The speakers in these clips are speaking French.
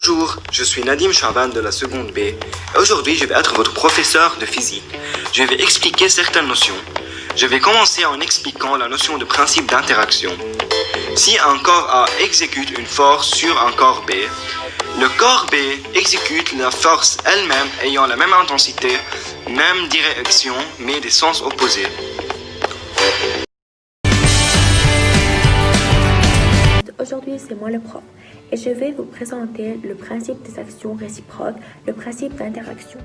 Bonjour, je suis Nadim Chaban de la seconde B. Et aujourd'hui, je vais être votre professeur de physique. Je vais expliquer certaines notions. Je vais commencer en expliquant la notion de principe d'interaction. Si un corps A exécute une force sur un corps B, le corps B exécute la force elle-même ayant la même intensité, même direction, mais des sens opposés. Aujourd'hui, c'est moi le prof et je vais vous présenter le principe des actions réciproques, le principe d'interaction.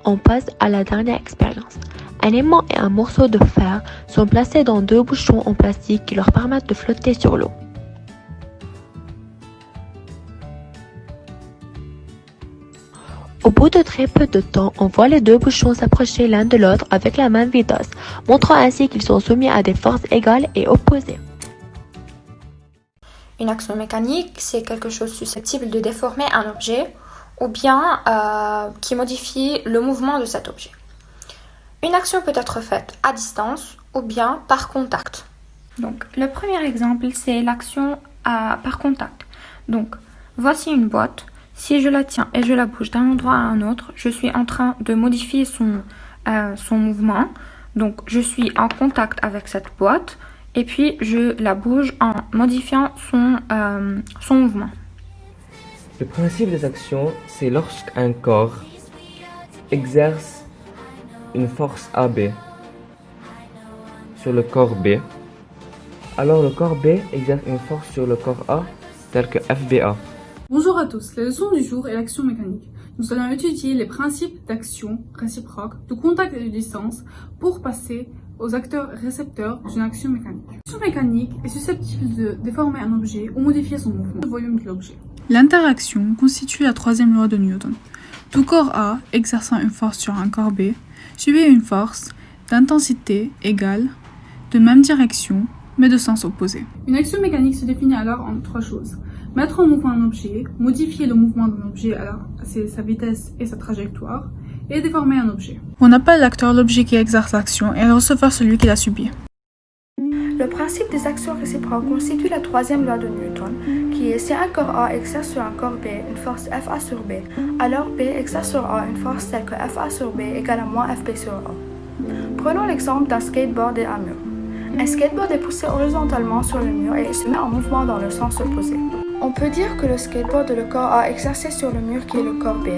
On passe à la dernière expérience. Un aimant et un morceau de fer sont placés dans deux bouchons en plastique qui leur permettent de flotter sur l'eau. Au bout de très peu de temps, on voit les deux bouchons s'approcher l'un de l'autre avec la même vitesse, montrant ainsi qu'ils sont soumis à des forces égales et opposées. Une action mécanique, c'est quelque chose susceptible de déformer un objet ou bien qui modifie le mouvement de cet objet. Une action peut être faite à distance ou bien par contact. Donc, le premier exemple, c'est l'action par contact. Donc, voici une boîte. Si je la tiens et je la bouge d'un endroit à un autre, je suis en train de modifier son mouvement. Donc, je suis en contact avec cette boîte et puis je la bouge en modifiant son mouvement. Le principe des actions, c'est lorsqu'un corps exerce une force AB sur le corps B, alors le corps B exerce une force sur le corps A, telle que FBA. Bonjour à tous, la leçon du jour est l'action mécanique. Nous allons étudier les principes d'action réciproque, de contact et de distance pour passer aux acteurs-récepteurs d'une action mécanique. L'action mécanique est susceptible de déformer un objet ou modifier son mouvement, le volume de l'objet. L'interaction constitue la troisième loi de Newton. Tout corps A exerçant une force sur un corps B subit une force d'intensité égale, de même direction, mais de sens opposé. Une action mécanique se définit alors en trois choses. Mettre en mouvement un objet, modifier le mouvement d'un objet à sa vitesse et sa trajectoire, et déformer un objet. On appelle l'acteur l'objet qui exerce l'action et le receveur celui qui l'a subi. Le principe des actions réciproques constitue la troisième loi de Newton, qui est si un corps A exerce sur un corps B une force FA sur B, alors B exerce sur A une force telle que FA sur B égale à moins FB sur A. Prenons l'exemple d'un skateboard et un mur. Un skateboard est poussé horizontalement sur le mur et il se met en mouvement dans le sens opposé. On peut dire que le skateboard est le corps A exercé sur le mur qui est le corps B.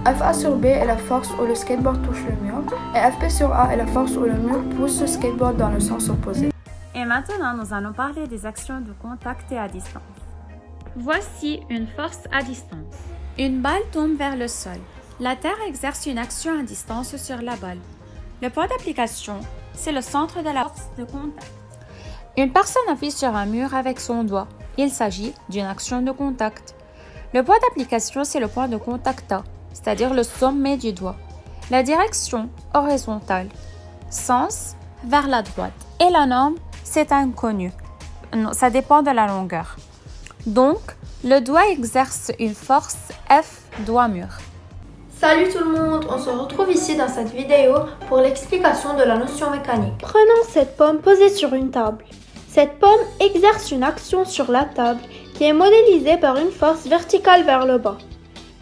FA sur B est la force où le skateboard touche le mur et FB sur A est la force où le mur pousse le skateboard dans le sens opposé. Et maintenant, nous allons parler des actions de contact et à distance. Voici une force à distance. Une balle tombe vers le sol. La Terre exerce une action à distance sur la balle. Le point d'application, c'est le centre de la force de contact. Une personne appuie sur un mur avec son doigt. Il s'agit d'une action de contact. Le point d'application, c'est le point de contact A, c'est-à-dire le sommet du doigt. La direction horizontale, sens vers la droite. Et la norme, c'est inconnu. Ça dépend de la longueur. Donc, le doigt exerce une force F doigt-mur. Salut tout le monde, on se retrouve ici dans cette vidéo pour l'explication de la notion mécanique. Prenons cette pomme posée sur une table. Cette pomme exerce une action sur la table qui est modélisée par une force verticale vers le bas.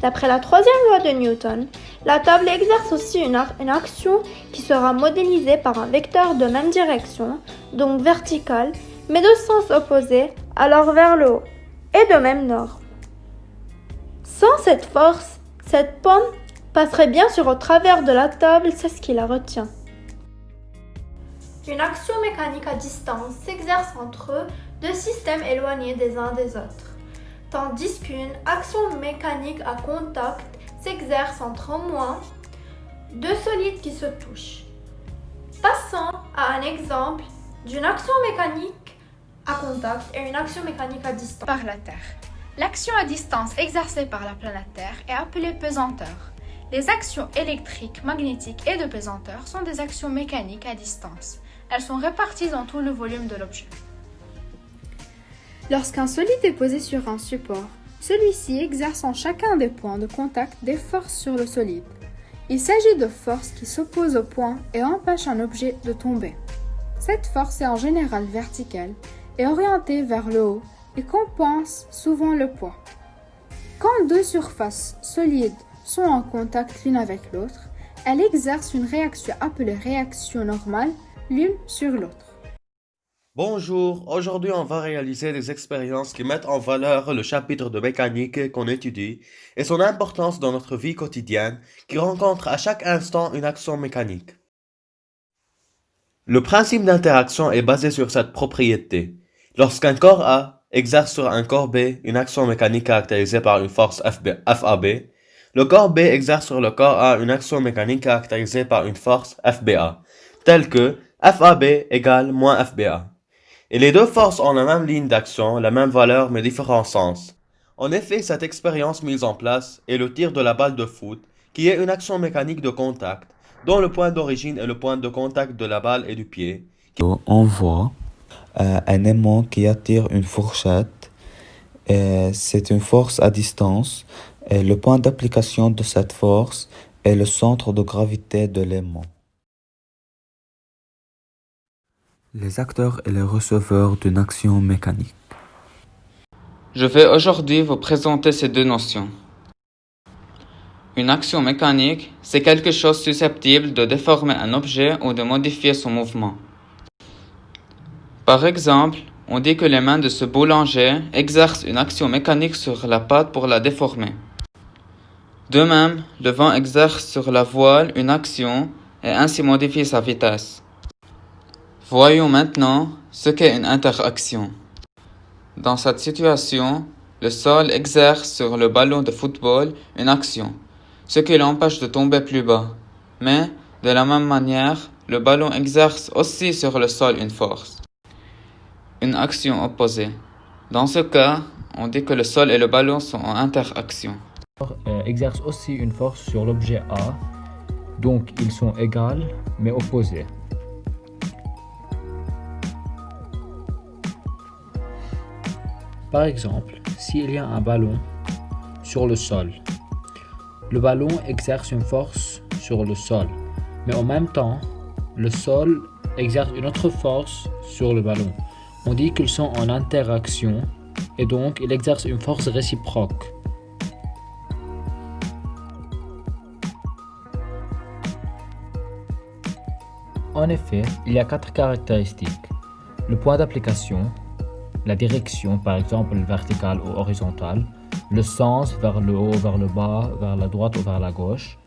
D'après la troisième loi de Newton, la table exerce aussi une action qui sera modélisée par un vecteur de même direction, donc vertical, mais de sens opposé, alors vers le haut, et de même norme. Sans cette force, cette pomme passerait bien sur au travers de la table, c'est ce qui la retient. Une action mécanique à distance s'exerce entre deux systèmes éloignés des uns des autres, tandis qu'une action mécanique à contact s'exerce entre au moins deux solides qui se touchent. Passons à un exemple d'une action mécanique à contact et une action mécanique à distance. Par la Terre. L'action à distance exercée par la planète Terre est appelée pesanteur. Les actions électriques, magnétiques et de pesanteur sont des actions mécaniques à distance. Elles sont réparties dans tout le volume de l'objet. Lorsqu'un solide est posé sur un support, celui-ci exerce en chacun des points de contact des forces sur le solide. Il s'agit de forces qui s'opposent aux points et empêchent un objet de tomber. Cette force est en général verticale et orientée vers le haut et compense souvent le poids. Quand deux surfaces solides sont en contact l'une avec l'autre, elles exercent une réaction appelée réaction normale l'une sur l'autre. Bonjour, aujourd'hui on va réaliser des expériences qui mettent en valeur le chapitre de mécanique qu'on étudie et son importance dans notre vie quotidienne qui rencontre à chaque instant une action mécanique. Le principe d'interaction est basé sur cette propriété. Lorsqu'un corps A exerce sur un corps B une action mécanique caractérisée par une force FAB, le corps B exerce sur le corps A une action mécanique caractérisée par une force FBA, telle que FAB égale moins FBA. Et les deux forces ont la même ligne d'action, la même valeur mais différents sens. En effet, cette expérience mise en place est le tir de la balle de foot, qui est une action mécanique de contact, dont le point d'origine est le point de contact de la balle et du pied. On voit un aimant qui attire une fourchette. C'est une force à distance. Et le point d'application de cette force est le centre de gravité de l'aimant. Les acteurs et les receveurs d'une action mécanique. Je vais aujourd'hui vous présenter ces deux notions. Une action mécanique, c'est quelque chose susceptible de déformer un objet ou de modifier son mouvement. Par exemple, on dit que les mains de ce boulanger exercent une action mécanique sur la pâte pour la déformer. De même, le vent exerce sur la voile une action et ainsi modifie sa vitesse. Voyons maintenant ce qu'est une interaction. Dans cette situation, le sol exerce sur le ballon de football une action, ce qui l'empêche de tomber plus bas. Mais, de la même manière, le ballon exerce aussi sur le sol une force. Une action opposée. Dans ce cas, on dit que le sol et le ballon sont en interaction. Exerce aussi une force sur l'objet A, donc ils sont égales mais opposés. Par exemple, s'il y a un ballon sur le sol, le ballon exerce une force sur le sol, mais en même temps, le sol exerce une autre force sur le ballon. On dit qu'ils sont en interaction et donc ils exercent une force réciproque. En effet, il y a 4 caractéristiques. Le point d'application, la direction, par exemple verticale ou horizontale, le sens vers le haut, vers le bas, vers la droite ou vers la gauche,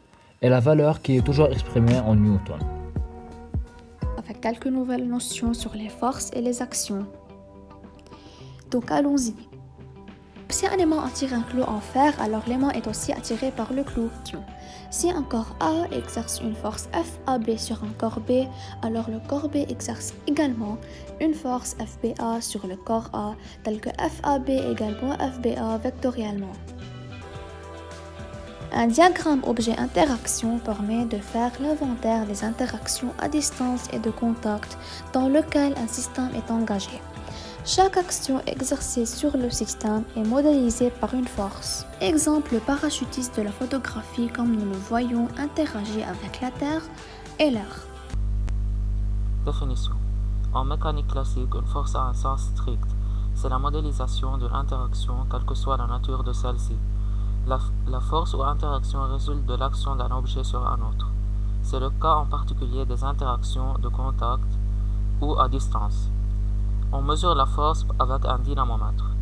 et la valeur qui est toujours exprimée en Newton. Avec quelques nouvelles notions sur les forces et les actions. Donc allons-y. Si un aimant attire un clou en fer, alors l'aimant est aussi attiré par le clou. Si un corps A exerce une force FAB sur un corps B, alors le corps B exerce également une force FBA sur le corps A, telle que FAB égale moins FBA vectoriellement. Un diagramme objet-interaction permet de faire l'inventaire des interactions à distance et de contact dans lequel un système est engagé. Chaque action exercée sur le système est modélisée par une force. Exemple, le parachutiste de la photographie, comme nous le voyons, interagit avec la Terre et l'air. Définition. En mécanique classique, une force a un sens strict. C'est la modélisation d'une interaction, quelle que soit la nature de celle-ci. La force ou interaction résulte de l'action d'un objet sur un autre. C'est le cas en particulier des interactions de contact ou à distance. On mesure la force avec un dynamomètre.